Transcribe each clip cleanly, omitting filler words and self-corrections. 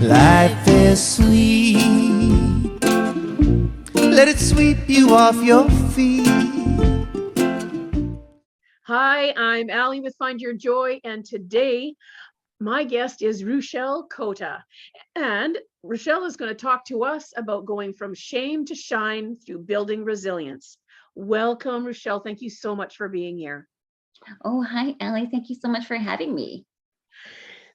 Life is sweet. Let it sweep you off your feet. Hi, I'm Allie with Find Your Joy, and today my guest is Rouchelle Cota. And Rouchelle is going to talk to us about going from shame to shine through building resilience. Welcome, Rouchelle. Thank you so much for being here. Oh, hi, Ellie. Thank you so much for having me.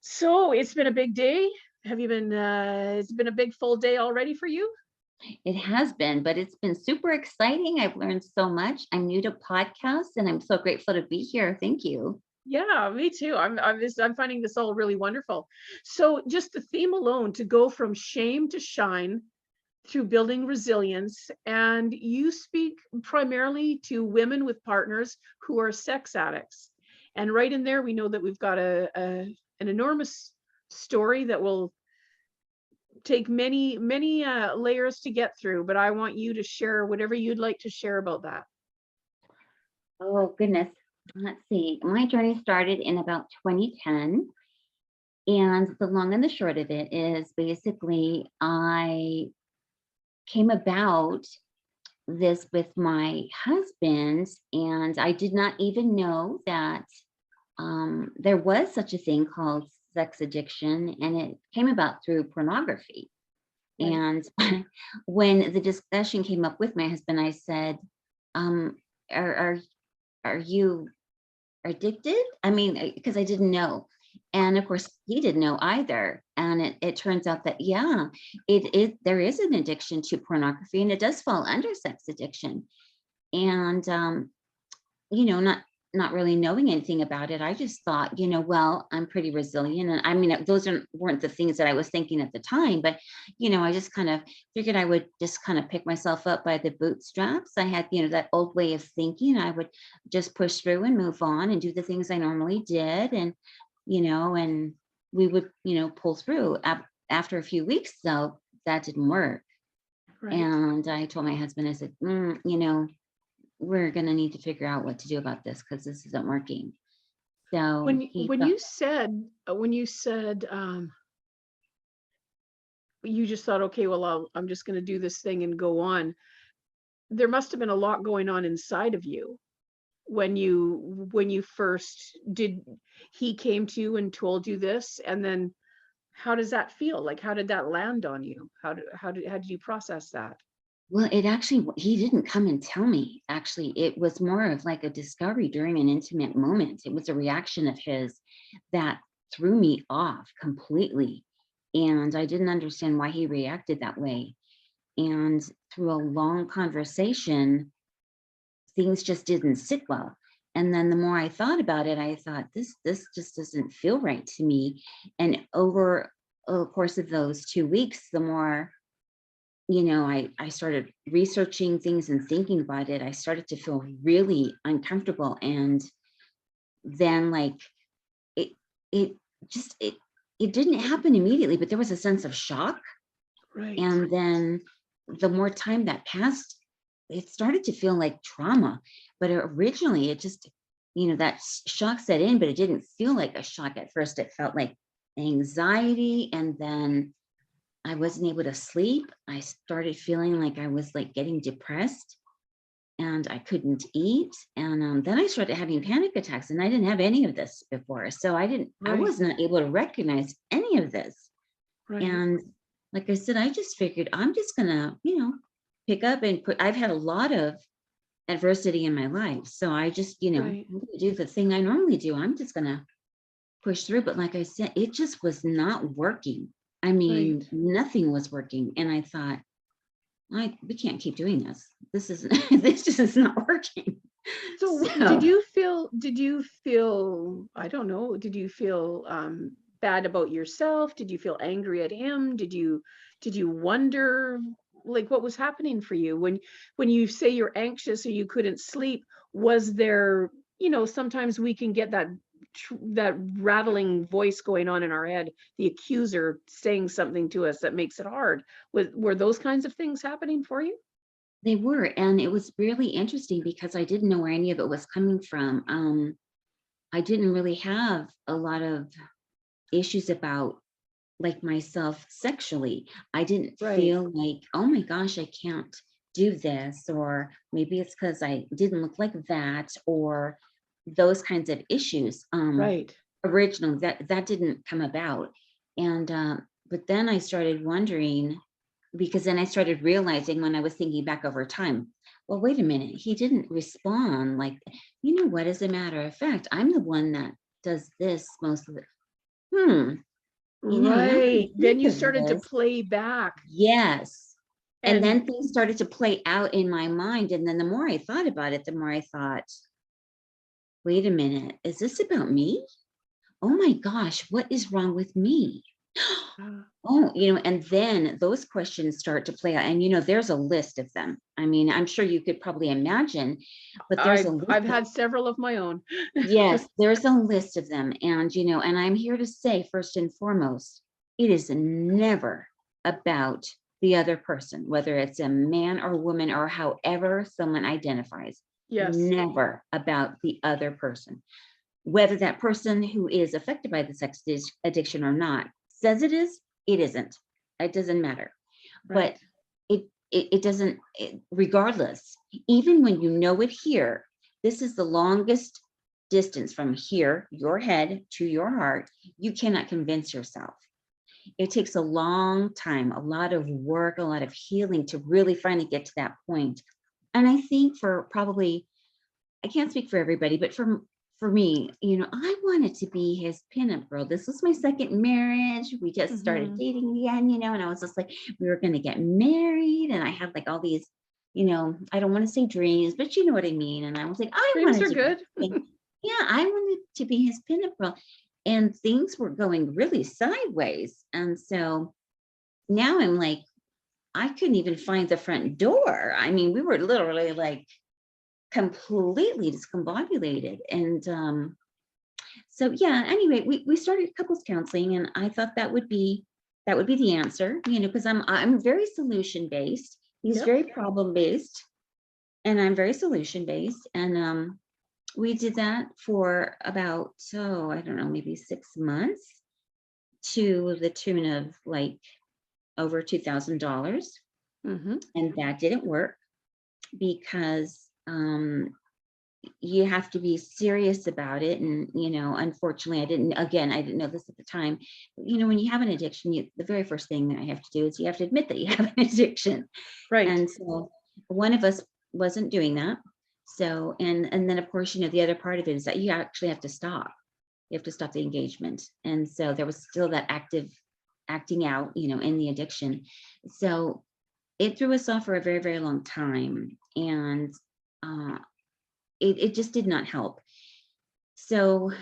So it's been a big day. Have you been, it's been a big full day already for you? It has been, but it's been super exciting. I've learned so much. I'm new to podcasts and I'm so grateful to be here. Thank you. Yeah, me too. I'm finding this all really wonderful. So just the theme alone, to go from shame to shine through building resilience, and you speak primarily to women with partners who are sex addicts. And right in there, we know that we've got an enormous story that will take many layers to get through, but I want you to share whatever you'd like to share about that. Oh, goodness. Let's see. My journey started in about 2010. And the long and the short of it is basically I came about this with my husband, and I did not even know that there was such a thing called sex addiction, and it came about through pornography. Right. And when the discussion came up with my husband, I said, um, are you addicted? I mean, because I didn't know. And of course, he didn't know either. And it turns out that, yeah, there is an addiction to pornography, and it does fall under sex addiction. And, not really knowing anything about it, I just thought, well, I'm pretty resilient. And I mean, those weren't the things that I was thinking at the time, but, I just kind of figured I would just kind of pick myself up by the bootstraps. I had, that old way of thinking. I would just push through and move on and do the things I normally did. And, and we would, pull through. After a few weeks, though, that didn't work. Right. And I told my husband, I said, we're going to need to figure out what to do about this because this isn't working. So When you said you just thought, okay, well, I'm just going to do this thing and go on. There must have been a lot going on inside of you when you first he came to you and told you this, and then how does that feel? Like, how did that land on you? How did you process that? Well, he didn't come and tell me. Actually, it was more of like a discovery during an intimate moment. It was a reaction of his that threw me off completely. And I didn't understand why he reacted that way. And through a long conversation, things just didn't sit well. And then the more I thought about it, I thought, this just doesn't feel right to me. And over the course of those 2 weeks, the more I started researching things and thinking about it, I started to feel really uncomfortable. And then like it it just it didn't happen immediately, but there was a sense of shock. Right. And then the more time that passed, it started to feel like trauma. But originally it just, that shock set in, but it didn't feel like a shock at first. It felt like anxiety, and then I wasn't able to sleep. I started feeling like I was like getting depressed, and I couldn't eat. And then I started having panic attacks, and I didn't have any of this before. So I Right. was not able to recognize any of this. Right. And like I said, I just figured I'm just gonna, pick up and I've had a lot of adversity in my life. So I just, Right. I'm gonna do the thing I normally do. I'm just gonna push through. But like I said, it just was not working. I mean, Right. nothing was working. And I thought, we can't keep doing this. This isn't, this just is not working. So So did you feel, I don't know, did you feel bad about yourself? Did you feel angry at him? Did you wonder, like, what was happening for you when you say you're anxious or you couldn't sleep? Was there, sometimes we can get that rattling voice going on in our head, the accuser saying something to us that makes it hard. Were those kinds of things happening for you? they were, and it was really interesting because I didn't know where any of it was coming from. I didn't really have a lot of issues about like myself sexually. I didn't Right. feel like, oh my gosh, I can't do this, or maybe it's because I didn't look like that, or those kinds of issues. Right. Originally, that didn't come about. And but then I started wondering, because then I started realizing when I was thinking back over time, well, wait a minute, he didn't respond like, you know what, as a matter of fact, I'm the one that does this most of the, now that I Right. Then think you of started to this, play back yes. And and then things started to play out in my mind. And then the more I thought about it, the more I thought, wait a minute, is this about me? Oh my gosh, what is wrong with me? Oh, and then those questions start to play out. And, there's a list of them. I mean, I'm sure you could probably imagine, but there's a list I've of, had several of my own. yes, there's a list of them. And, and I'm here to say, first and foremost, it is never about the other person, whether it's a man or woman or however someone identifies, Yes. never about the other person. Whether that person who is affected by the sex addiction or not says it is, it isn't. It doesn't matter. But Right. it doesn't, regardless, even when you know it here, this is the longest distance from here, your head to your heart. You cannot convince yourself. It takes a long time, a lot of work, a lot of healing to really finally get to that point. And I think for probably, I can't speak for everybody, but for me, I wanted to be his pinup girl. This was my second marriage. We just started Mhm. dating again, and I was just like, we were going to get married. And I had like all these, I don't want to say dreams, but you know what I mean. And I was like, I Dreams wanted are to be, good. yeah, I wanted to be his pinup girl. And things were going really sideways. And so now I'm like, I couldn't even find the front door. I mean, we were literally like, completely discombobulated. And so yeah, anyway, we started couples counseling, and I thought that would be the answer, because I'm very solution based. He's Yep. very problem based, and I'm very solution based. And we did that for about, I don't know, maybe 6 months, to the tune of like over $2,000. Hmm. And that didn't work because you have to be serious about it. And, unfortunately, I didn't know this at the time. But, when you have an addiction, the very first thing that I have to do is you have to admit that you have an addiction. Right. And so one of us wasn't doing that. So, and then of course, the other part of it is that you actually have to stop. You have to stop the engagement. And so there was still that active acting out, in the addiction. So it threw us off for a very, very long time. And uh, it just did not help. So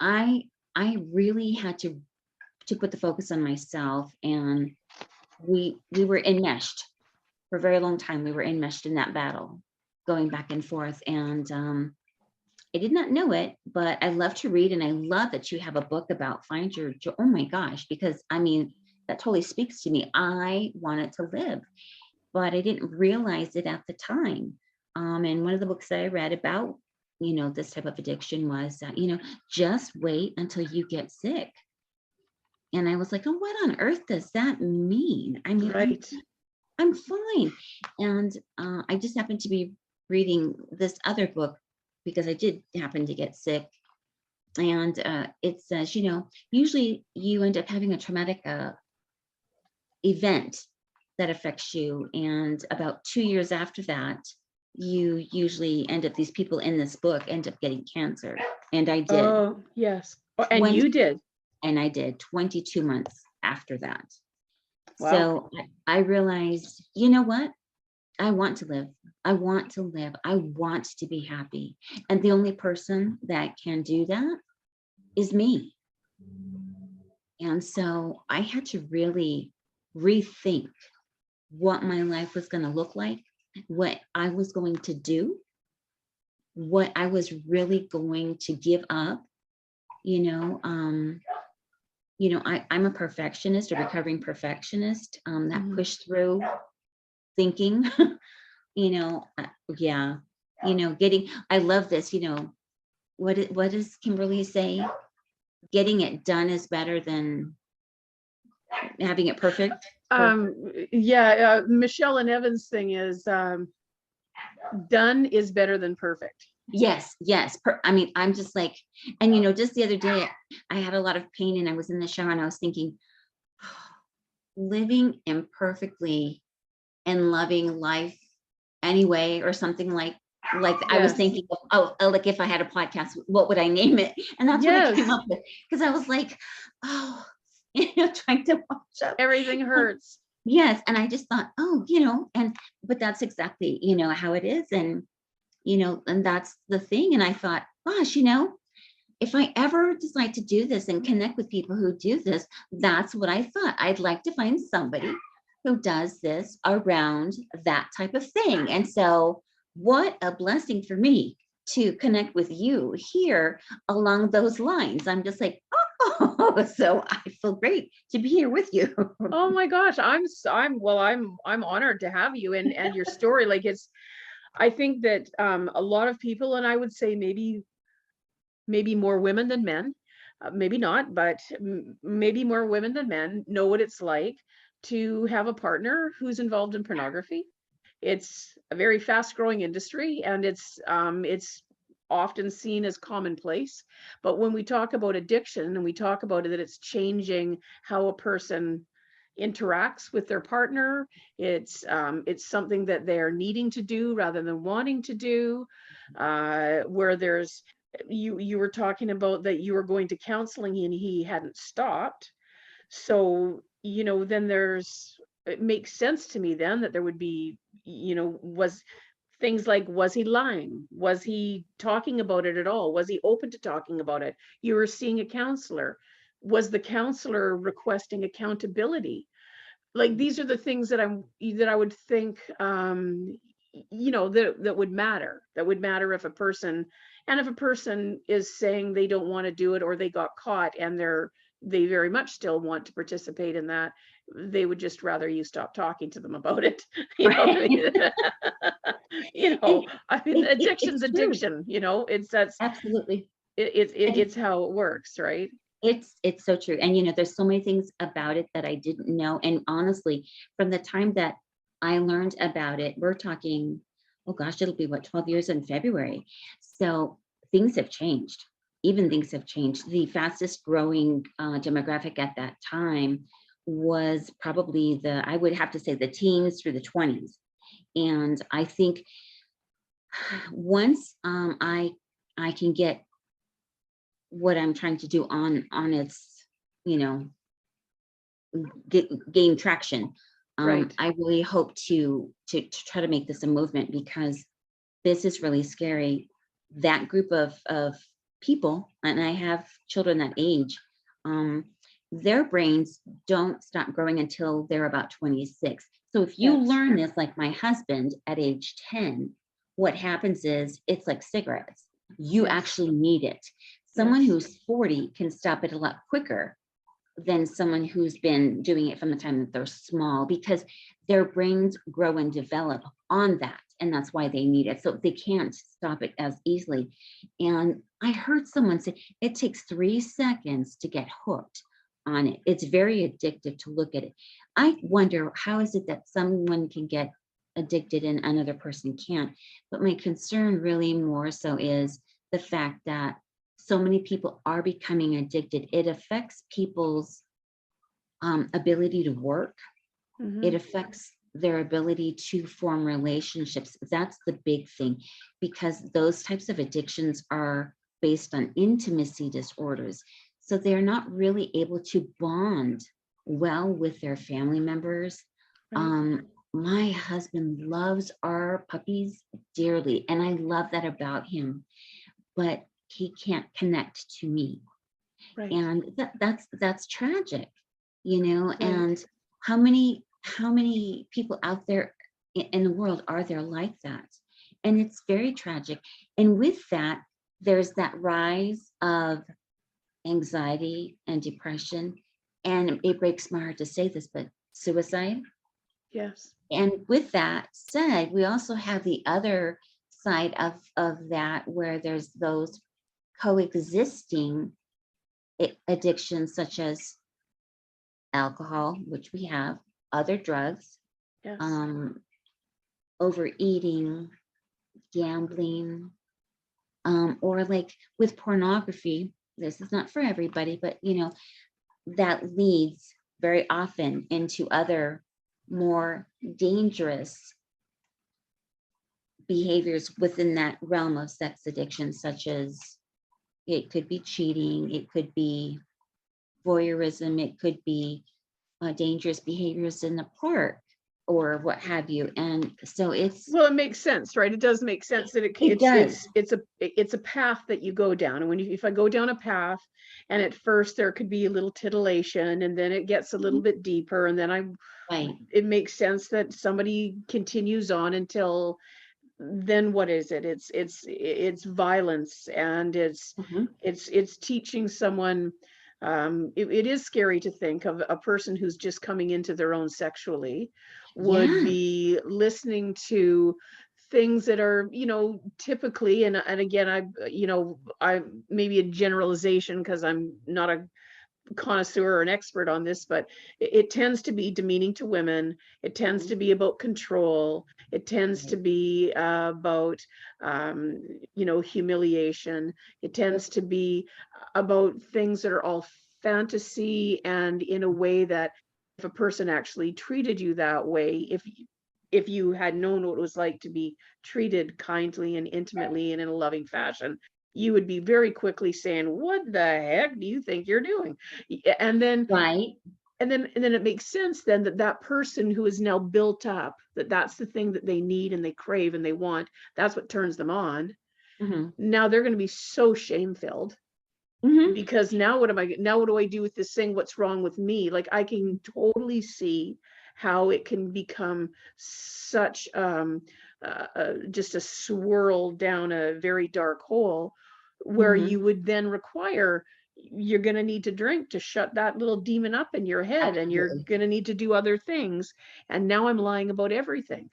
I I really had to put the focus on myself, and we were enmeshed for a very long time. We were enmeshed in that battle, going back and forth. And I did not know it, but I love to read, and I love that you have a book about find your joy. Oh my gosh, because I mean, that totally speaks to me. I wanted to live, but I didn't realize it at the time. And one of the books that I read about, this type of addiction was that, just wait until you get sick. And I was like, oh, what on earth does that mean? I mean, I'm Right. I'm fine. And I just happened to be reading this other book because I did happen to get sick. And it says, usually you end up having a traumatic event that affects you. And about 2 years after that, you usually end up, these people in this book end up getting cancer. And I did. Oh, yes. Oh, and 20, you did. and I did 22 months after that. Wow. So I realized, you know what? I want to live. I want to live. I want to be happy. And the only person that can do that is me. And so I had to really rethink what my life was going to look like, what I was going to do, what I was really going to give up. I'm a perfectionist, a recovering perfectionist, that Mhm. pushed through thinking, yeah, I love this, what does Kimberly say? Getting it done is better than having it perfect. Yeah, Michelle and Evan's thing is done is better than perfect. Yes, yes. I mean, I'm just like, and just the other day, I had a lot of pain and I was in the shower and I was thinking, living imperfectly and loving life anyway, or something like I was Yes. thinking of, like if I had a podcast, what would I name it? And that's what I came Yes. up with, because I was like, oh, trying to watch up. Everything hurts. Yes. And I just thought, oh, but that's exactly, how it is. And, and that's the thing. And I thought, gosh, if I ever decide to do this and connect with people who do this, that's what I thought. I'd like to find somebody who does this around that type of thing. And so what a blessing for me to connect with you here along those lines. I'm just like, oh, so I feel great to be here with you. Oh my gosh, I'm honored to have you and your story. Like I think that a lot of people, and I would say maybe more women than men, maybe not, but maybe more women than men know what it's like to have a partner who's involved in pornography. It's a very fast growing industry, and it's often seen as commonplace. But when we talk about addiction and we talk about it, that it's changing how a person interacts with their partner, it's something that they're needing to do rather than wanting to do, where there's you were talking about that you were going to counseling and he hadn't stopped. So then it makes sense to me then that there would be, was things like, was he lying? Was he talking about it at all? Was he open to talking about it? You were seeing a counselor. Was the counselor requesting accountability? Like, these are the things that I would think, that would matter. That would matter if a person is saying they don't want to do it, or they got caught and they very much still want to participate in that. They would just rather you stop talking to them about it. You know what I mean? Addiction's It's true. addiction, that's Absolutely. it's how it works, right? It's so true. And there's so many things about it that I didn't know. And honestly, from the time that I learned about it, we're talking, oh gosh, it'll be 12 years in February. So things have changed. Even things have changed. The fastest growing demographic at that time was probably I would have to say the teens through the 20s. And I think once I can get what I'm trying to do on its, gain traction. Right. I really hope to try to make this a movement, because this is really scary. That group of people, and I have children that age, their brains don't stop growing until they're about 26. So if you Yes. learn this, like my husband at age 10, what happens is it's like cigarettes. You Yes. actually need it. Someone Yes. who's 40 can stop it a lot quicker than someone who's been doing it from the time that they're small, because their brains grow and develop on that. And that's why they need it. So they can't stop it as easily. And I heard someone say it takes 3 seconds to get hooked on it. It's very addictive to look at it. I wonder, how is it that someone can get addicted and another person can't? But my concern really more so is the fact that so many people are becoming addicted. It affects people's ability to work. Mhm. It affects their ability to form relationships. That's the big thing, because those types of addictions are based on intimacy disorders. So they're not really able to bond well with their family members. Right. My husband loves our puppies dearly, and I love that about him, but he can't connect to me. Right. And that's tragic, Right. and how many people out there in the world are there like that? And it's very tragic. And with that, there's that rise of anxiety and depression, and it breaks my heart to say this, but suicide. Yes. And with that said, we also have the other side of that, where there's those coexisting addictions, such as alcohol, which we have, other drugs, Yes. overeating, gambling, or like with pornography. This is not for everybody, but that leads very often into other more dangerous behaviors within that realm of sex addiction, such as it could be cheating, it could be voyeurism, it could be dangerous behaviors in the park or what have you. And so Well, it makes sense, right? It does make sense that it does. it's a path that you go down. And if I go down a path, and at first there could be a little titillation, and then it gets a little bit deeper, and then Right. it makes sense that somebody continues on until then what is it? It's violence, and Mhm. it's teaching someone. It is scary to think of a person who's just coming into their own sexually would Yeah. be listening to things that are, typically, and again, I maybe a generalization because I'm not a connoisseur or an expert on this, but it tends to be demeaning to women. It tends Mhm. to be about control. It tends to Right. be about, humiliation. It tends to be about things that are all fantasy, and in a way that if a person actually treated you that way, if you had known what it was like to be treated kindly and intimately and in a loving fashion, you would be very quickly saying, "What the heck do you think you're doing?" And then Right. it makes sense then that that person who is now built up, that's the thing that they need and they crave and they want, that's what turns them on. Hmm. Now they're going to be so shame filled, Hmm. because now what do I do with this thing? What's wrong with me? Like, I can totally see how it can become such just a swirl down a very dark hole, where Hmm. you would then require, you're going to need to drink to shut that little demon up in your head, and you're Absolutely. going to need to do other things, and now I'm lying about everything.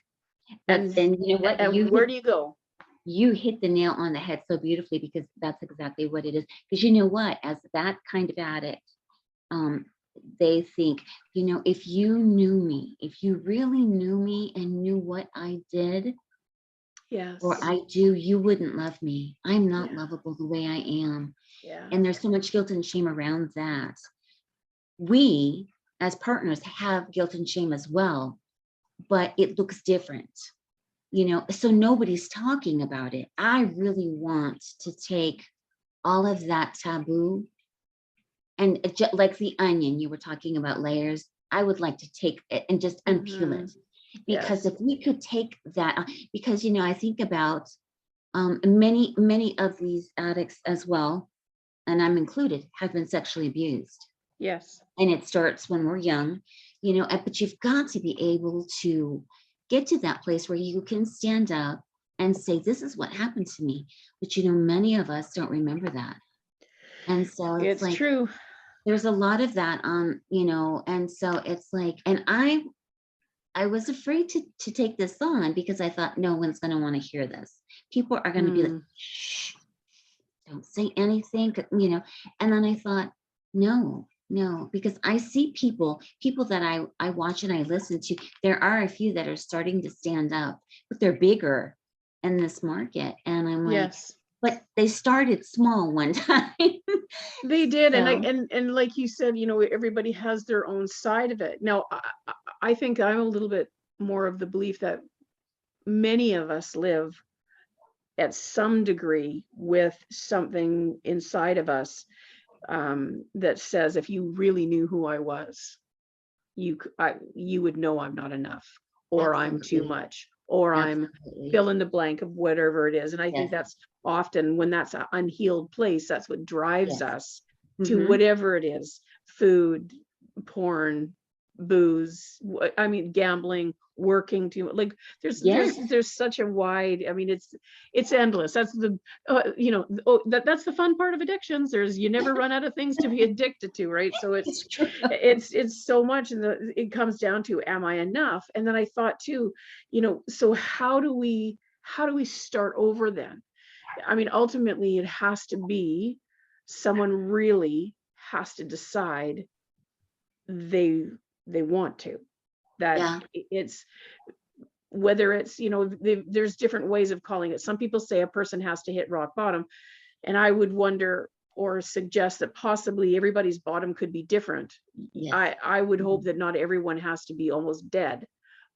But and then you know what? and where do you go? You hit the nail on the head so beautifully, because that's exactly what it is. Because you know what? As that kind of addict, um, they think, if you knew me, if you really knew me and knew what I did or Yes. I do, you wouldn't love me. I'm not Yeah. lovable the way I am. Yeah. And there's so much guilt and shame around that. We, as partners, have guilt and shame as well, but it looks different. So nobody's talking about it. I really want to take all of that taboo and like the onion, you were talking about layers. I would like to take it and just unpeel Hmm. it, because Yes. if we could take that, because I think about many of these addicts as well, and I'm included, have been sexually abused, Yes. and it starts when we're young, but you've got to be able to get to that place where you can stand up and say, this is what happened to me. But many of us don't remember that. And so it's It's like true. there's a lot of that and so it's like, and I was afraid to take this on, because I thought no one's going to want to hear this. People are going to be like, Mm. shh, don't say anything, and then I thought, no, because I see people that I watch and I listen to. There are a few that are starting to stand up, but they're bigger in this market, and I'm like, Yes, but they started small one time. they did. And So like you said, everybody has their own side of it. Now, I think I'm a little bit more of the belief that many of us live at some degree with something inside of us, that says, if you really knew who I was, you would know I'm not enough, or I'm too absolutely, much, or I'm absolutely, fill in the blank of whatever it is. And I think yes, that's often, when that's an unhealed place, that's what drives yes. us to Mm-hmm. whatever it is: food, porn, booze, I mean, gambling, working too, like, Yes. there's such a wide, I mean, it's endless. That's the that's the fun part of addictions. You never run out of things to be addicted to, right? So It's true. it's so much, and it comes down to, am I enough? And then I thought too, so how do we start over then? I mean, ultimately it has to be, someone really has to decide they want to. That Yeah. it's, whether it's, there's different ways of calling it. Some people say a person has to hit rock bottom, and I would wonder or suggest that possibly everybody's bottom could be different. Yes. I would hope Mhm. that not everyone has to be almost dead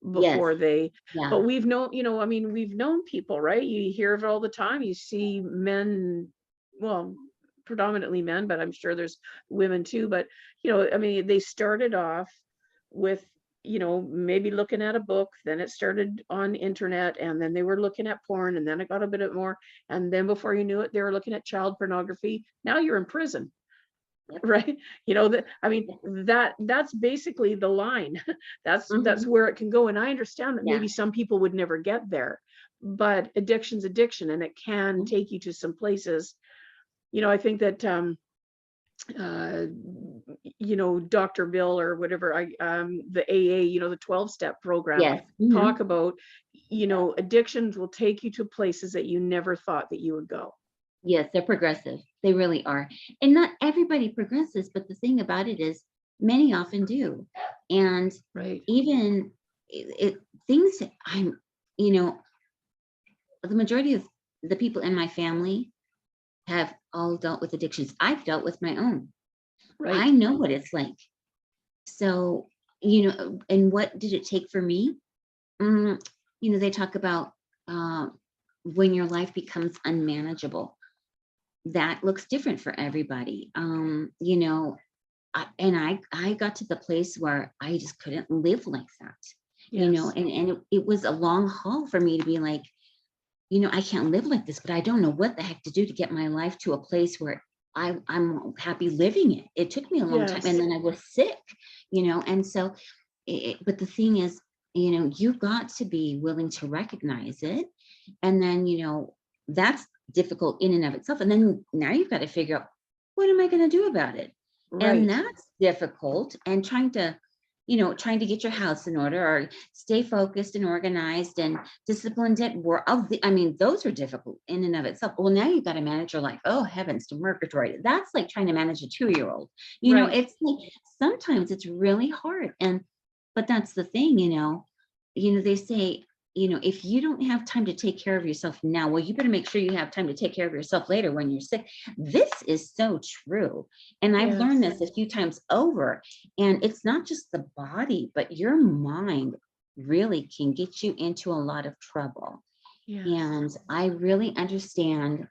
Yes. before they, but Yeah. we've known, I mean, we've known people, right? You hear of it all the time. You see men, well, predominantly men, but I'm sure there's women too. But, I mean, they started off with, maybe looking at a book, then it started on internet, and then they were looking at porn, and then it got a bit more. And then before you knew it, they were looking at child pornography. Now you're in prison. Yep. Right. That, I mean, Yes. that's basically the line. That's Mhm. where it can go. And I understand that Yeah. maybe some people would never get there, but addiction's addiction, and it can Mhm. take you to some places. I think that uh Dr. Bill or whatever, the AA, the 12-step program, Yes. Mhm. talk about, addictions will take you to places that you never thought that you would go. Yes, they're progressive. They really are. And not everybody progresses, but the thing about it is many often do. And Right. even things that you know, the majority of the people in my family have all dealt with addictions. I've dealt with my own. I Right. know what it's like. So, and what did it take for me? Mm, they talk about uh, when your life becomes unmanageable. That looks different for everybody. And I got to the place where I just couldn't live like that. Yes. And it was a long haul for me to be like, I can't live like this, but I don't know what the heck to do to get my life to a place where I'm happy living it. It took me a long time, and Yes. then I was sick, and so. But the thing is, you got to be willing to recognize it, and then that's difficult in and of itself. And then now you've got to figure out, what am I going to do about it? And Right. that's difficult. And trying to get your house in order, or stay focused and organized and disciplined at work. I mean, those are difficult in and of itself. Well, now you've got to manage your life. Oh, heavens to Murgatroyd. That's like trying to manage a 2-year-old. Right. It's like sometimes it's really hard. But that's the thing, they say, if you don't have time to take care of yourself now, well, you better make sure you have time to take care of yourself later when you're sick. This is so true. And I've learned Yes. this a few times over. And it's not just the body, but your mind really can get you into a lot of trouble. Yes. And I really understand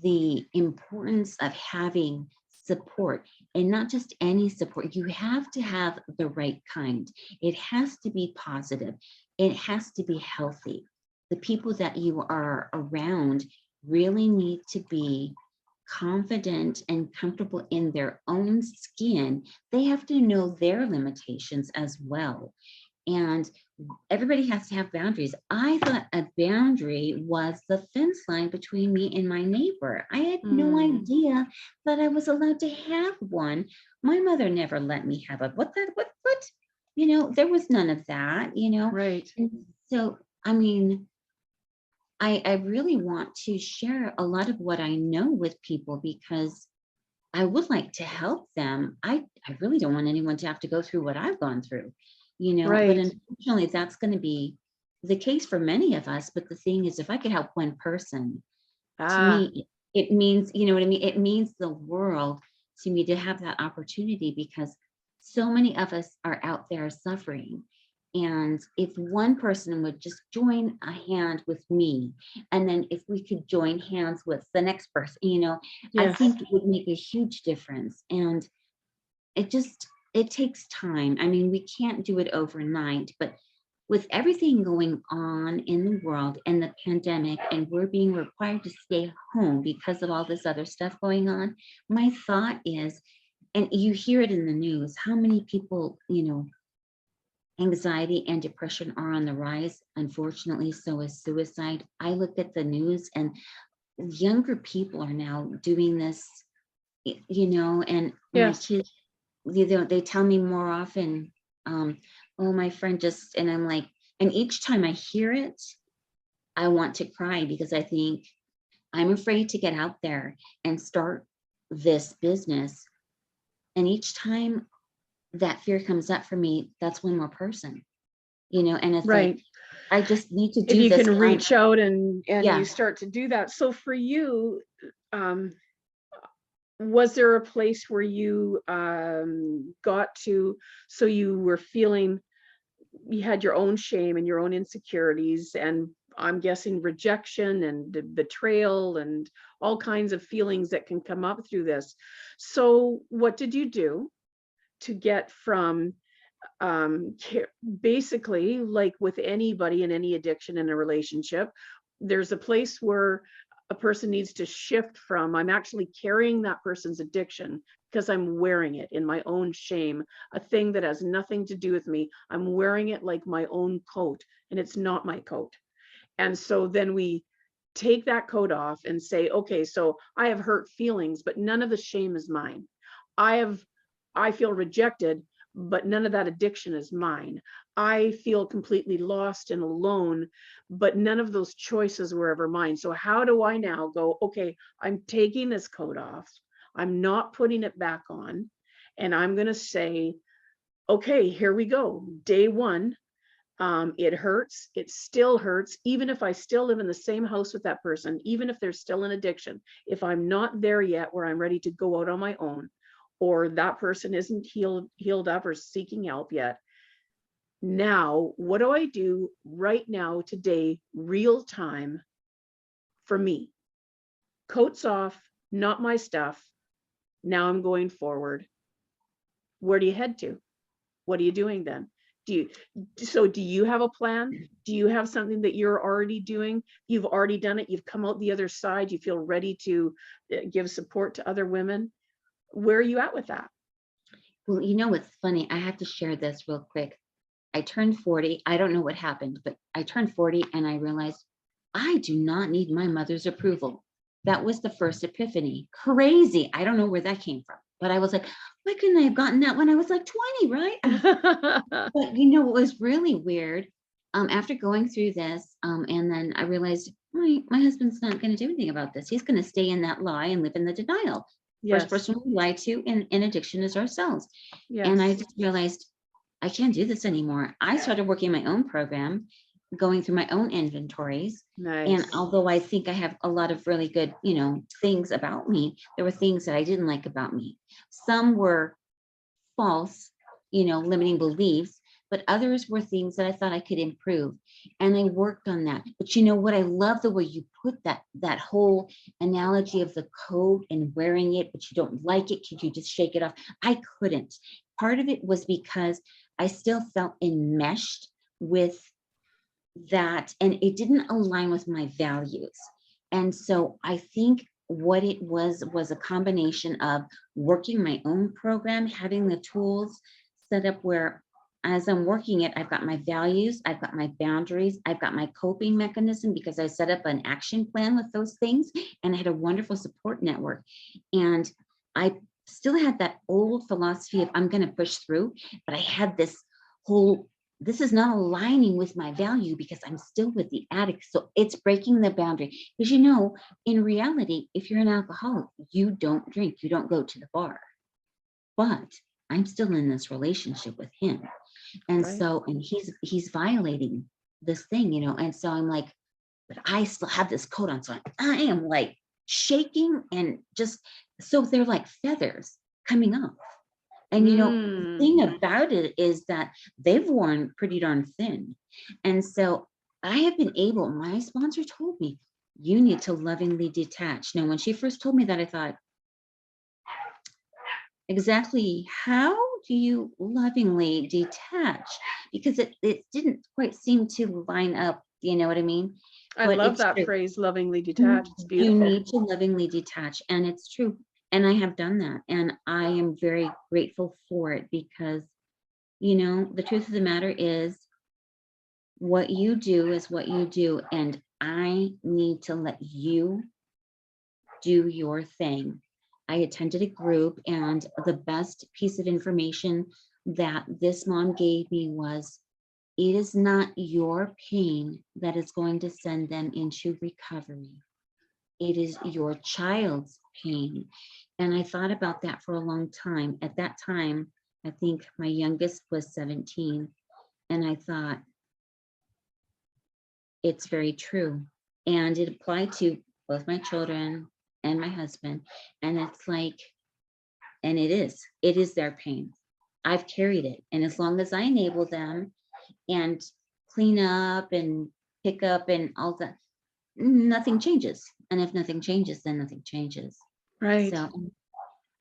the importance of having support, and not just any support. You have to have the right kind. It has to be positive. It has to be healthy. The people that you are around really need to be confident and comfortable in their own skin. They have to know their limitations as well. And everybody has to have boundaries. I thought a boundary was the fence line between me and my neighbor. I had no Mm. idea that I was allowed to have one. My mother never let me have a what? There was none of that. Right. And so, I mean, I really want to share a lot of what I know with people, because I would like to help them. I really don't want anyone to have to go through what I've gone through. But Right. unfortunately, that's going to be the case for many of us. But the thing is, if I could help one person, to Ah, me, it means, you know what I mean? It means the world to me to have that opportunity, because so many of us are out there suffering. And if one person would just join a hand with me, and then if we could join hands with the next person, I yes. think it would make a huge difference. And it takes time. I mean, we can't do it overnight, but with everything going on in the world and the pandemic, and we're being required to stay home because of all this other stuff going on, my thought is, and you hear it in the news, how many people, anxiety and depression are on the rise. Unfortunately, so is suicide. I look at the news, and younger people are now doing this, and my Yes. kids, they tell me more often, um, oh, my friend just, and I'm like, and each time I hear it, I want to cry, because I think I'm afraid to get out there and start this business. And each time that fear comes up for me, that's one more person, and it's Right. like, I just need to If do you this. can And reach out and yeah, you start to do that. So for you, um, was there a place where you got to, so you were feeling, you had your own shame and your own insecurities, and I'm guessing rejection and betrayal and all kinds of feelings that can come up through this. So what did you do to get from basically, like with anybody in any addiction in a relationship, there's a place where a person needs to shift from, I'm actually carrying that person's addiction because I'm wearing it in my own shame, a thing that has nothing to do with me. I'm wearing it like my own coat, and it's not my coat. And so then we take that coat off and say, okay, so I have hurt feelings, but none of the shame is mine. I feel rejected, but none of that addiction is mine. I feel completely lost and alone, but none of those choices were ever mine. So how do I now go, okay, I'm taking this coat off, I'm not putting it back on, and I'm going to say, okay, here we go. Day one, it hurts. It still hurts, even if I still live in the same house with that person, even if there's still an addiction. If I'm not there yet where I'm ready to go out on my own, or that person isn't healed up or seeking help yet, now what do I do right now, today, real time, for me? Coats off, not my stuff. Now I'm going forward. Where do you head to? What are you doing then? Do you have a plan? Do you have something that you're already doing? You've already done it. You've come out the other side. You feel ready to give support to other women. Where are you at with that? well, what's funny? I have to share this real quick. I turned 40. I don't know what happened, but I turned 40 and I realized I do not need my mother's approval. That was the first epiphany. Crazy. I don't know where that came from, but I was like, why couldn't I have gotten that when I was like 20, right? But it was really weird. After going through this, and then I realized my husband's not going to do anything about this. He's going to stay in that lie and live in the denial. First Yes, person we lie to in addiction is ourselves. And I yes, just realized I can't do this anymore. I started working my own program, going through my own inventories. And nice. although I think I have a lot of really good, things about me, there were things that I didn't like about me. Some were false, limiting beliefs, but others were things that I thought I could improve. And I worked on that. But you know what? I love the way you put that whole analogy of the coat and wearing it, but you don't like it. Could you just shake it off? I couldn't. Part of it was because I still felt enmeshed with that, and it didn't align with my values. And so I think what it was a combination of working my own program, having the tools set up where as I'm working it, I've got my values, I've got my boundaries, I've got my coping mechanism because I set up an action plan with those things, and I had a wonderful support network. And I still had that old philosophy of I'm going to push through, but I had this whole, this is not aligning with my value because I'm still with the addict. So it's breaking the boundary. Because in reality, if you're an alcoholic, you don't drink, you don't go to the bar. But I'm still in this relationship with him. And Right. so, and he's violating this thing, and so I'm like, but I still have this coat on. So I am like shaking and just, so they're like feathers coming off. And the Mm. thing about it is that they've worn pretty darn thin. And so I have been able, my sponsor told me, you need to lovingly detach. Now, when she first told me that, I thought, exactly how do you lovingly detach? Because it didn't quite seem to line up, you know what I mean? I But love it's that true. phrase, lovingly detached. It's You beautiful. need to lovingly detach, and it's true. And I have done that, and I am very grateful for it because, the truth of the matter is what you do is what you do, and I need to let you do your thing. I attended a group, and the best piece of information that this mom gave me was it is not your pain that is going to send them into recovery. It is your child's pain. And I thought about that for a long time. At that time, I think my youngest was 17. And I thought, it's very true. And it applied to both my children and my husband. And it's like, and it is their pain. I've carried it. And as long as I enable them and clean up and pick up and all that, nothing changes. And if nothing changes, then nothing changes. Right. So,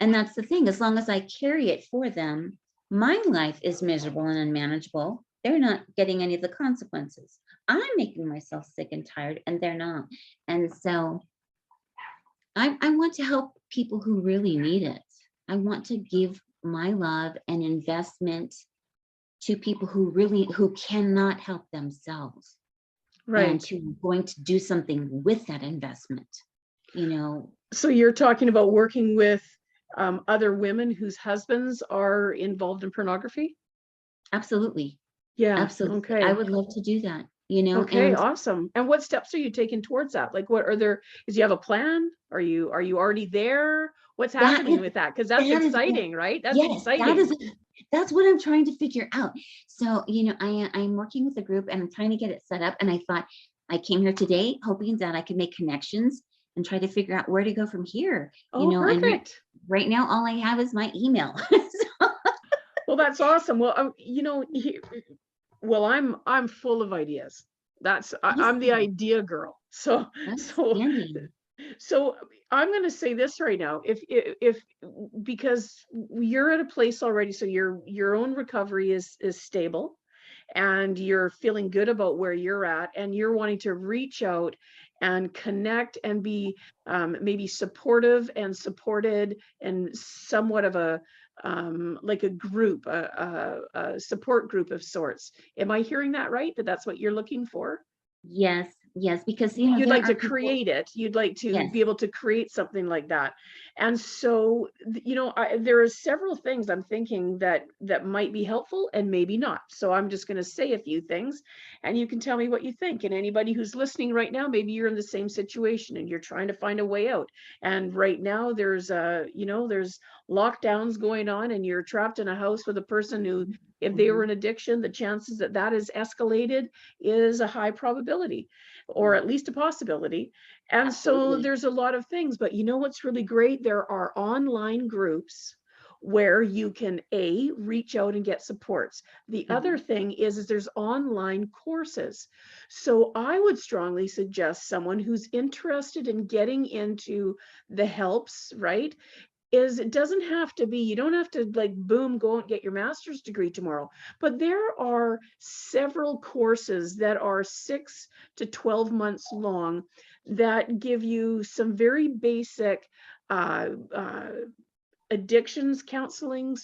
and that's the thing, as long as I carry it for them, my life is miserable and unmanageable. They're not getting any of the consequences. I'm making myself sick and tired, and they're not. And so I want to help people who really need it. I want to give my love and investment to people who cannot help themselves, and Right. who are going to do something with that investment. You know, So you're talking about working with other women whose husbands are involved in pornography? absolutely, Yeah. absolutely. I Okay. would love to do that, you know, Okay. and Awesome. And what steps are you taking towards that? Like, what are there? Is you have a plan? Are you already there? What's that happening is with that? Because that's that is exciting, right? That's yes, exciting. that's what I'm trying to figure out. So, you know, I'm working with a group and I'm trying to get it set up. And I thought I came here today hoping that I could make connections and try to figure out where to go from here, you Oh, know, and perfect. right now all I have is my email. So, Well, that's awesome. Well, well, I'm full of ideas. I'm the awesome. idea girl. So so Outstanding. so I'm going to say this right now. If because you're at a place already, so your own recovery is stable, and you're feeling good about where you're at, and you're wanting to reach out and connect and be maybe supportive and supported, and somewhat of a like a group, a support group of sorts. Am I hearing that right? That's what you're looking for? Yes, yes, because you know You'd there like are to people. create it. You'd like to Yes. be able to create something like that. And so, there are several things I'm thinking that might be helpful and maybe not. So I'm just going to say a few things, and you can tell me what you think. And anybody who's listening right now, maybe you're in the same situation and you're trying to find a way out. And right now there's lockdowns going on, and you're trapped in a house with a person who, if they were Mhm. in addiction, the chances that is escalated is a high probability, or Yeah, at least a possibility. And so absolutely. there's a lot of things, but you know what's really great? There are online groups where you can reach out and get supports. The other Mhm. thing is there's online courses. So I would strongly suggest someone who's interested in getting into the helps, right? Is it doesn't have to be, you don't have to like boom go and get your master's degree tomorrow, but there are several courses that are 6 to 12 months long that give you some very basic uh, uh, addictions counseling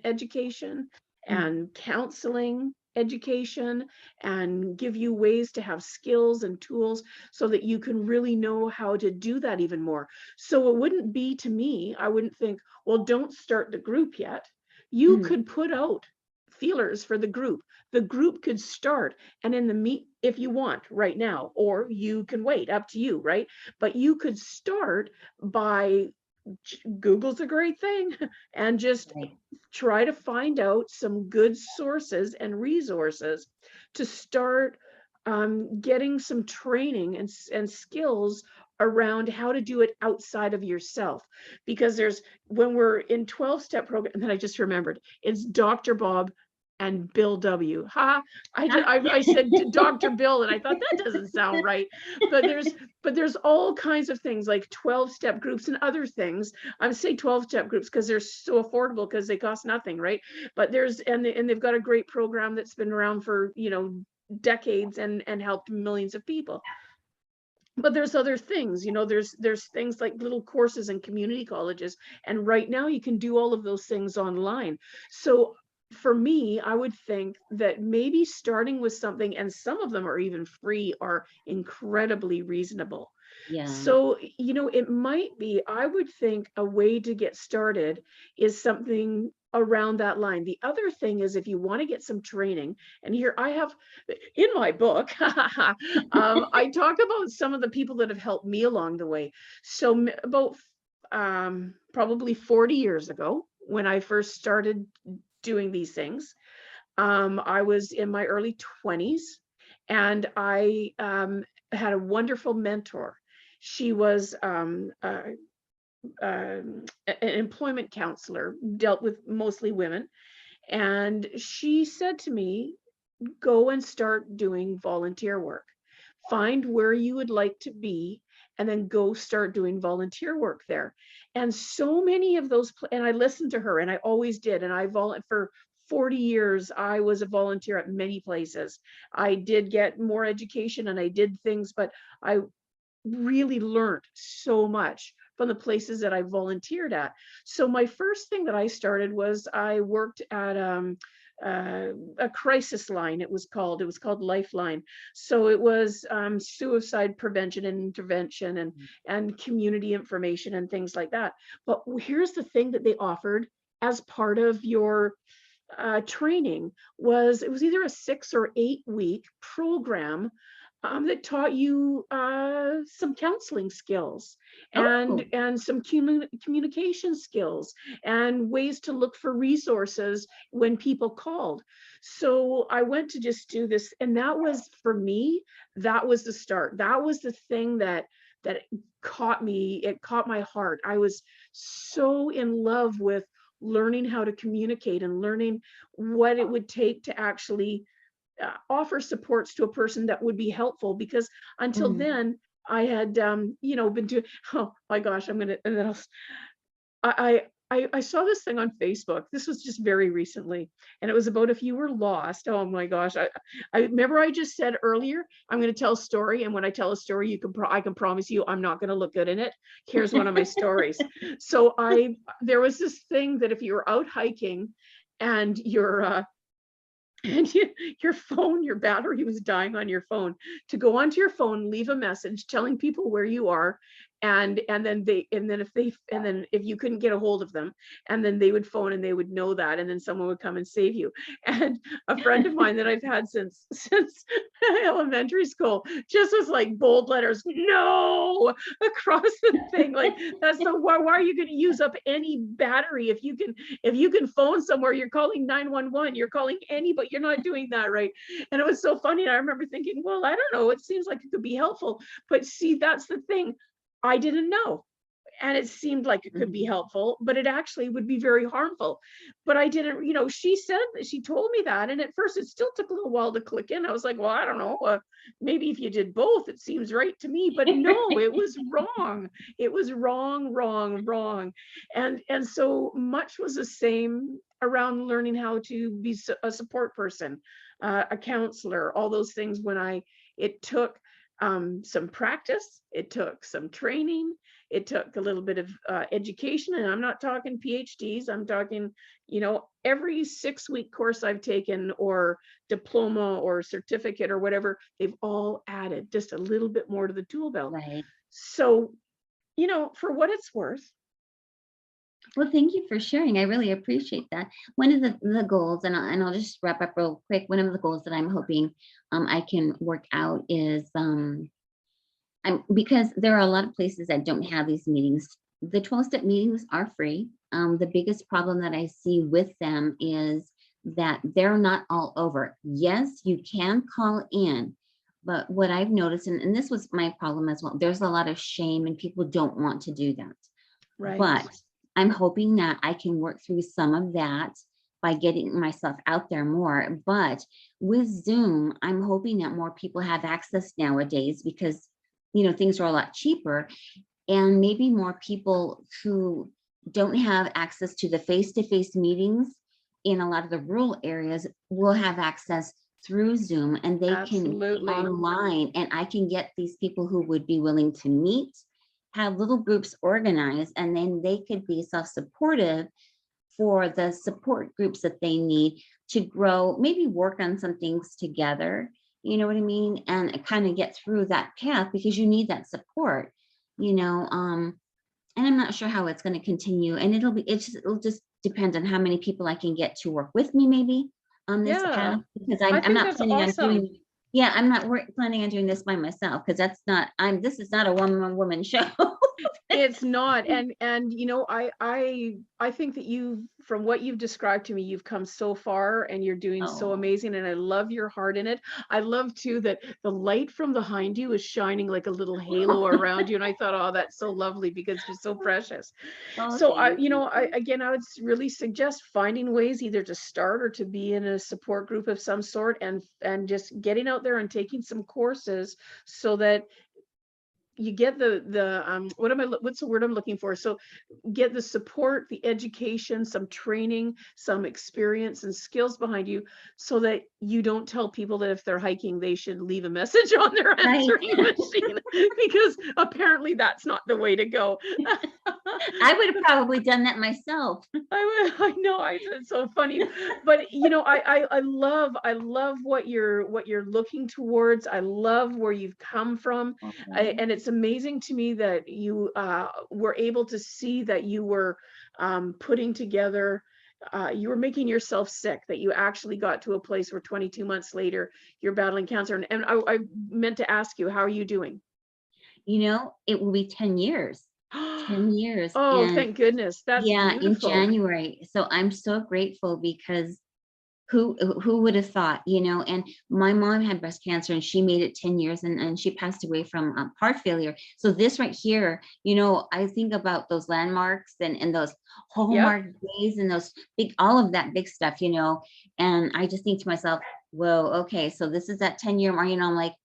education, Mm. and counseling education, and give you ways to have skills and tools so that you can really know how to do that even more. So it wouldn't be, to me, I wouldn't think, well, don't start the group yet. You Mhm. could put out feelers for the group. The group could start, and in the meet, if you want right now, or you can wait, up to you, right? But you could start by, Google's a great thing, and just Right. try to find out some good sources and resources to start getting some training and skills around how to do it outside of yourself. Because when we're in 12-step program, and then I just remembered, it's Dr. Bob and Bill W. Ha! I said Dr. Bill, and I thought that doesn't sound right. But there's all kinds of things like 12-step groups and other things. I say 12-step groups because they're so affordable, because they cost nothing, right? But they've got a great program that's been around for decades, and helped millions of people. But there's other things, there's things like little courses in community colleges, and right now you can do all of those things online. So for me, I would think that maybe starting with something, and some of them are even free, are incredibly reasonable. Yeah. So it might be, I would think, a way to get started is something around that line. The other thing is, if you want to get some training, and here I have in my book, I talk about some of the people that have helped me along the way. So about probably 40 years ago, when I first started doing these things. I was in my early 20s, and I had a wonderful mentor. She was an employment counselor, dealt with mostly women. And she said to me, go and start doing volunteer work. Find where you would like to be, and then go start doing volunteer work there. And so many of those, and I listened to her, and I always did. And for 40 years, I was a volunteer at many places. I did get more education and I did things, but I really learned so much from the places that I volunteered at. So my first thing that I started was I worked at a crisis line. It was called Lifeline. So it was suicide prevention and intervention, and community information and things like that. But here's the thing that they offered as part of your training was, it was either a 6 or 8 week program that taught you some counseling skills and Oh, some communication skills and ways to look for resources when people called. So I went to just do this, and that was, for me, that was the start. That was the thing that caught me. It caught my heart. I was so in love with learning how to communicate and learning what it would take to actually offer supports to a person that would be helpful, because until mm, then I had been doing, oh my gosh, I'm gonna, and then I saw this thing on Facebook. This was just very recently, and it was about if you were lost. Oh my gosh, I remember I just said earlier I'm going to tell a story, and when I tell a story, I can promise you I'm not going to look good in it. Here's one of my stories. So there was this thing that if you were out hiking and your phone, your battery was dying on your phone, to go onto your phone, leave a message telling people where you are, and then if you couldn't get a hold of them, and then they would phone and they would know that, and then someone would come and save you. And a friend of mine that I've had since elementary school just was like bold letters no across the thing, like that's the why are you going to use up any battery if you can phone somewhere? You're calling 911, you're calling anybody, you're not doing that, right? And it was so funny. And I remember thinking, well, I don't know, it seems like it could be helpful, but see, that's the thing, I didn't know. And it seemed like it could be mhm. helpful, but it actually would be very harmful. But I didn't, she said that, she told me that. And at first it still took a little while to click in. I was like, well, I don't know, maybe if you did both, it seems right to me. But no, it was wrong. It was wrong, wrong, wrong. And so much was the same around learning how to be a support person, a counselor, all those things. It took some practice, it took some training, it took a little bit of education. And I'm not talking PhDs, I'm talking, every 6-week course I've taken, or diploma or certificate or whatever, they've all added just a little bit more to the tool belt. Right. So, for what it's worth. Well, thank you for sharing. I really appreciate that. One of the goals, and I'll just wrap up real quick. One of the goals that I'm hoping I can work out is because there are a lot of places that don't have these meetings. The 12-step meetings are free. The biggest problem that I see with them is that they're not all over. Yes, you can call in, but what I've noticed, and this was my problem as well, there's a lot of shame and people don't want to do that. Right. But I'm hoping that I can work through some of that by getting myself out there more. But with Zoom, I'm hoping that more people have access nowadays, because things are a lot cheaper, and maybe more people who don't have access to the face-to-face meetings in a lot of the rural areas will have access through Zoom, and they can be Absolutely. online, and I can get these people who would be willing to meet, have little groups organized, and then they could be self-supportive for the support groups that they need to grow, maybe work on some things together, you know what I mean? And kind of get through that path, because you need that support, and I'm not sure how it's going to continue. And it'll just depend on how many people I can get to work with me, maybe on this Yeah, path, because I I'm think not that's planning on awesome. doing, yeah, I'm not planning on doing this by myself, because this is not a one-woman show. It's not. And I think that from what you've described to me, you've come so far and you're doing so Oh, amazing. And I love your heart in it. I love too that the light from behind you is shining like a little halo around you. And I thought, oh, that's so lovely because you're so precious. oh, So thank you. I would really suggest finding ways either to start or to be in a support group of some sort, and just getting out there and taking some courses so that you get what's the word I'm looking for? So get the support, the education, some training, some experience and skills behind you, so that you don't tell people that if they're hiking, they should leave a message on their Right. answering machine, because apparently that's not the way to go. I would have probably done that myself. I know, it's so funny, but I love what you're looking towards. I love where you've come from, Oh, and it's amazing to me that you were able to see that you were putting together. You were making yourself sick, that you actually got to a place where 22 months later you're battling cancer. And I meant to ask you, how are you doing? it will be 10 years. 10 years. Oh, And thank goodness. That's yeah, in beautiful. January. So I'm so grateful because who would have thought, and my mom had breast cancer and she made it 10 years, and she passed away from heart failure. So this right here, I think about those landmarks and those Yep. hallmark days and those all of that big stuff, and I just think to myself, whoa, okay, so this is that 10-year mark, I'm like,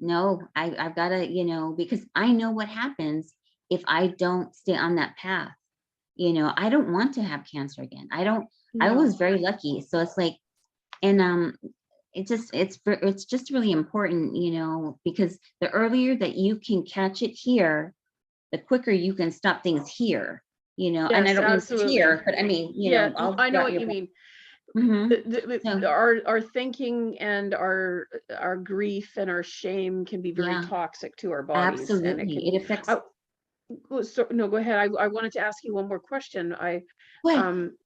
no, I've got to, because I know what happens if I don't stay on that path. I don't want to have cancer again. I No. was very lucky. So it's like, and it's just really important, because the earlier that you can catch it here, the quicker you can stop things here, and I Yes, don't mean just absolutely. here, but I mean, Yeah, all I know throughout what your you body. mean. Hmm. So Our thinking and our grief and our shame can be very yeah, toxic to our bodies, and it absolutely. can. It affects I, no, go ahead. I wanted to ask you one more question. what? Um,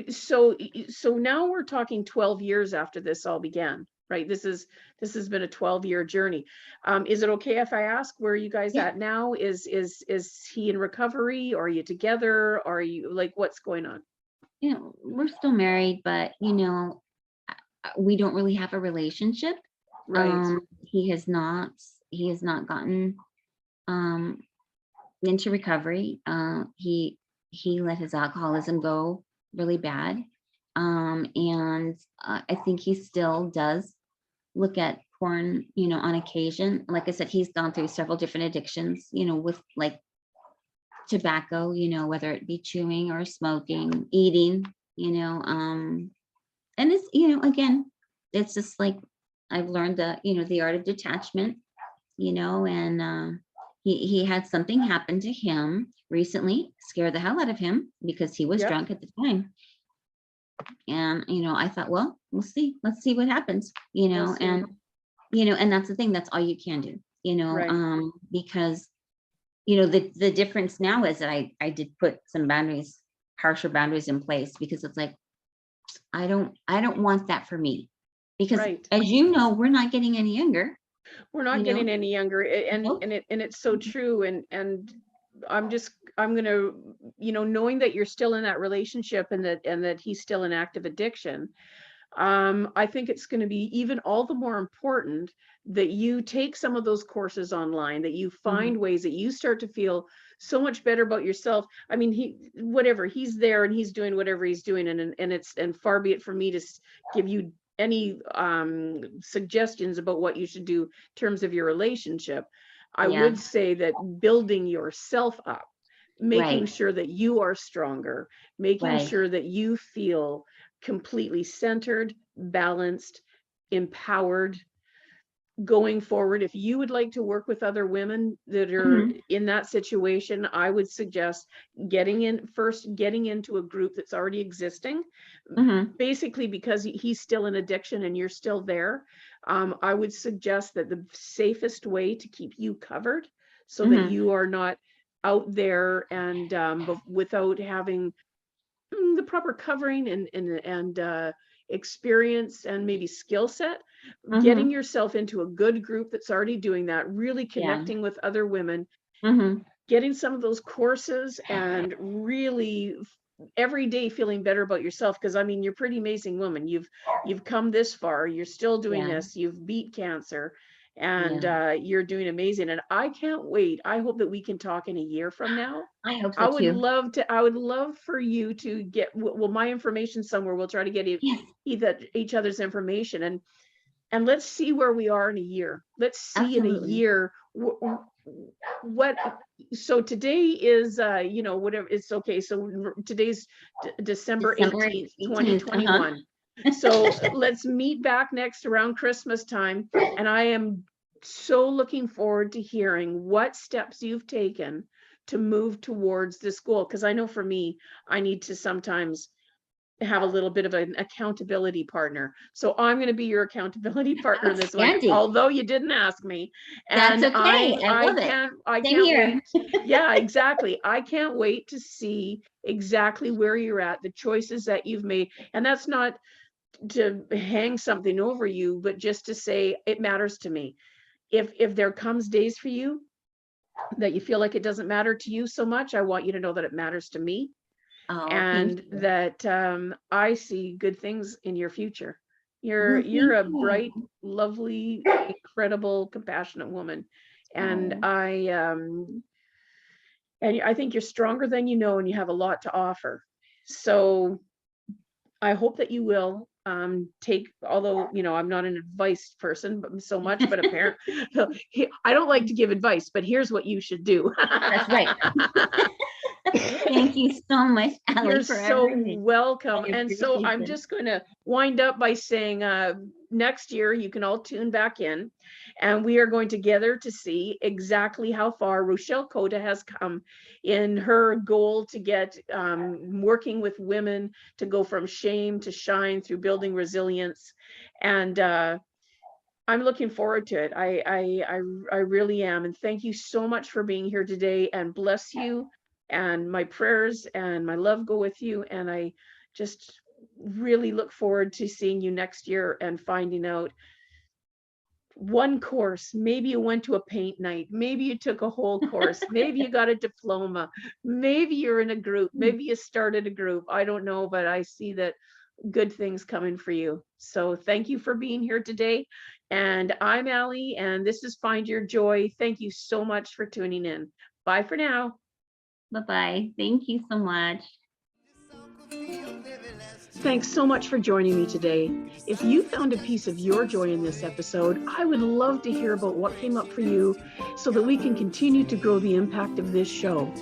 so now we're talking 12 years after this all began, right? This has been a 12-year journey. Is it okay if I ask where are you guys Yeah, at now? Is he in recovery? Or are you together? Or are you, like, what's going on? we're still married, but we don't really have a relationship. Right. He has not gotten um into recovery. He let his alcoholism go really bad. And I think he still does look at porn, on occasion. Like I said, he's gone through several different addictions, with like tobacco, whether it be chewing or smoking, eating, and it's, again, it's just like I've learned the art of detachment, and he had something happen to him recently, scared the hell out of him because he was Yep. drunk at the time. And, I thought, well, let's see what happens, We'll see. and that's the thing, that's all you can do, Right. because, the difference now is that I did put some boundaries, harsher boundaries in place, because it's like, I don't want that for me. Because Right. as we're not getting any younger, We're not you know, getting any younger, nope. and it's so true. And I'm gonna, knowing that you're still in that relationship, and that he's still in active addiction, I think it's going to be even all the more important that you take some of those courses online, that you Mhm. find ways that you start to feel so much better about yourself. I mean, he's there and he's doing whatever he's doing, and far be it for me to give you any suggestions about what you should do in terms of your relationship. I Yeah, would say that building yourself up, making right, sure that you are stronger, making right. sure that you feel completely centered, balanced, empowered going forward. If you would like to work with other women that are Mhm, in that situation, I would suggest getting into a group that's already existing, mhm, basically because he's still in addiction and you're still there. I would suggest that the safest way to keep you covered, so that mhm. you are not out there and without having the proper covering and experience and maybe skill set, getting Mhm. yourself into a good group that's already doing that, really Yeah. connecting with other women, Mhm. getting some of those courses and really every day feeling better about yourself. Because I mean, you're a pretty amazing woman. You've come this far. You're still doing Yeah. this. You've beat cancer, and Yeah. you're doing amazing. And I can't wait. I hope that we can talk in a year from now. I hope I so would too. love to. I would love for you to get well my information somewhere. We'll try to get Yes, each other's information, and let's see where we are in a year. Let's see in a absolutely. year what. So today is whatever. It's okay. So today's December December 18th, 18th. 2021. So let's meet back next around Christmas time, and I am so looking forward to hearing what steps you've taken to move towards this goal. Because I know for me, I need to sometimes have a little bit of an accountability partner. So I'm going to be your accountability partner in this one, Outstanding. although you didn't ask me. That's And okay. I love it. I Same can't here. wait. Yeah, exactly. I can't wait to see exactly where you're at, the choices that you've made. And that's not to hang something over you, but just to say it matters to me. If there comes days for you that you feel like it doesn't matter to you so much, I want you to know that it matters to me, Oh, thank and you. that I see good things in your future. You're Well, you're a thank you. bright, lovely, incredible, compassionate woman, and Oh, I think you're stronger than you know, and you have a lot to offer. So I hope that you will take, although I'm not an advice person but so much, but apparently I don't like to give advice, but here's what you should do. that's right. Thank you so much, Allie, You're for so everything. welcome. I And so appreciate I'm this. just going to wind up by saying next year you can all tune back in, and we are going together to see exactly how far Rouchelle Cota has come in her goal to get working with women to go from shame to shine through building resilience. And I'm looking forward to it. I really am. And thank you so much for being here today, and bless you. And my prayers and my love go with you. And I just really look forward to seeing you next year and finding out one course. Maybe you went to a paint night. Maybe you took a whole course. Maybe you got a diploma. Maybe you're in a group. Maybe you started a group. I don't know, but I see that good things coming for you. So thank you for being here today. And I'm Allie, and this is Find Your Joy. Thank you so much for tuning in. Bye for now. Bye-bye. Thank you so much. Thanks so much for joining me today. If you found a piece of your joy in this episode, I would love to hear about what came up for you so that we can continue to grow the impact of this show.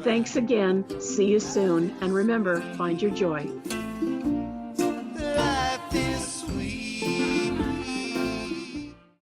Thanks again. See you soon. And remember, find your joy.